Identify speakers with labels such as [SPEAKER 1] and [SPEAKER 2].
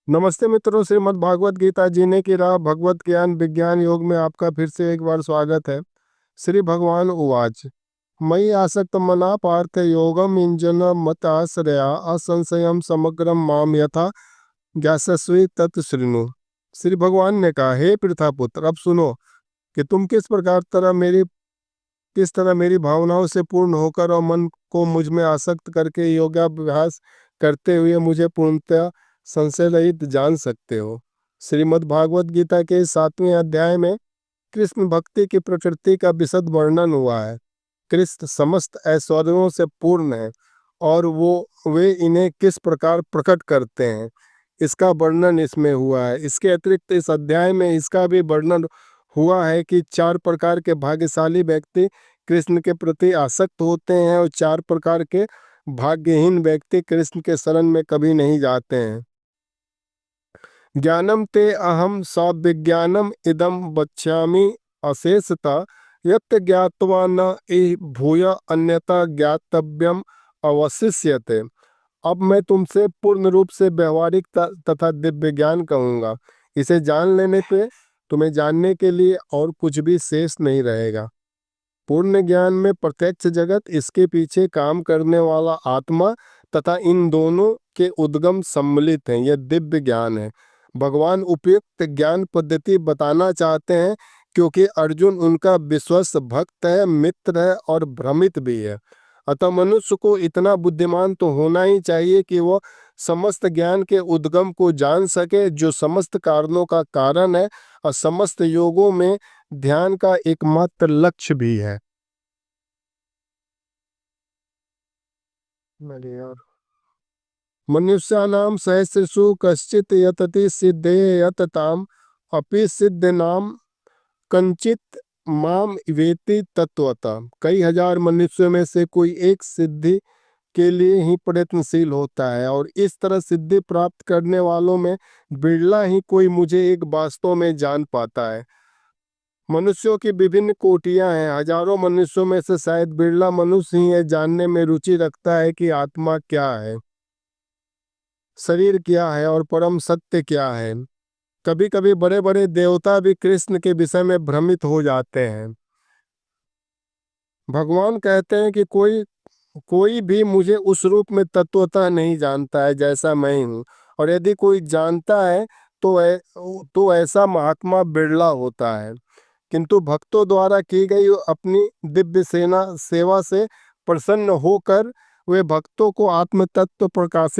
[SPEAKER 1] नमस्ते मित्रों, श्रीमद् भागवत गीता जीने की राह भगवत ज्ञान विज्ञान योग में आपका फिर से एक बार स्वागत है। श्री भगवान उवाच मयि आसक्त मना पार्थ योगम इंजन मताश्रया असंशयम समग्रम माम यथा ज्ञासस्वी तत् शृणु। श्री भगवान ने कहा, हे पृथापुत्र, अब सुनो कि तुम किस तरह मेरी भावनाओं से पूर्ण होकर और मन को मुझ में आसक्त करके योगाभ्यास करते हुए मुझे पूर्णतः संशय रहित जान सकते हो। श्रीमद् भागवत गीता के 7वें अध्याय में कृष्ण भक्ति की प्रकृति का विशद वर्णन हुआ है। कृष्ण समस्त ऐश्वर्यों से पूर्ण है और वे इन्हें किस प्रकार प्रकट करते हैं, इसका वर्णन इसमें हुआ है। इसके अतिरिक्त इस अध्याय में इसका भी वर्णन हुआ है कि 4 प्रकार के भाग्यशाली व्यक्ति कृष्ण के प्रति आसक्त होते हैं और 4 प्रकार के भाग्यहीन व्यक्ति कृष्ण के शरण में कभी नहीं जाते हैं। ज्ञानम ते अहम सविज्ञानम इदम वक्ष्यामि अशेषतः यत् ज्ञात्वा न इ भूय अन्यथा ज्ञातव्यम अवशिष्यते। अब मैं तुमसे पूर्ण रूप से व्यवहारिक तथा दिव्य ज्ञान कहूँगा। इसे जान लेने पे तुम्हें जानने के लिए और कुछ भी शेष नहीं रहेगा। पूर्ण ज्ञान में प्रत्यक्ष जगत, इसके पीछे काम करने वाला आत्मा तथा इन दोनों के उद्गम सम्मिलित हैं। यह दिव्य ज्ञान है। भगवान उपयुक्त ज्ञान पद्धति बताना चाहते हैं क्योंकि अर्जुन उनका विश्वस्त भक्त है, मित्र है और भ्रमित भी है। अतः मनुष्य को इतना बुद्धिमान तो होना ही चाहिए कि वह समस्त ज्ञान के उद्गम को जान सके, जो समस्त कारणों का कारण है और समस्त योगों में ध्यान का एकमात्र लक्ष्य भी है। मनुष्याणां सहस्रषु कश्चित् यतति सिद्धये यतताम् अपि सिद्धिनां कंचित माम वेति तत्वतः। कई हजार मनुष्यों में से कोई एक सिद्धि के लिए ही प्रयत्नशील होता है और इस तरह सिद्धि प्राप्त करने वालों में बिरला ही कोई मुझे एक वास्तव में जान पाता है। मनुष्यों की विभिन्न कोटियां हैं। हजारों मनुष्यों में से शायद बिरला मनुष्य ही यह जानने में रुचि रखता है कि आत्मा क्या है, शरीर क्या है और परम सत्य क्या है। कभी कभी बड़े बड़े देवता भी कृष्ण के विषय में भ्रमित हो जाते हैं। भगवान कहते हैं कि कोई भी मुझे उस रूप में तत्वतः नहीं जानता है जैसा मैं हूँ, और यदि कोई जानता है तो ऐसा महात्मा बिरला होता है। किंतु भक्तों द्वारा की गई अपनी दिव्य सेवा से प्रसन्न होकर वे भक्तों को आत्म तत्व प्रकाशित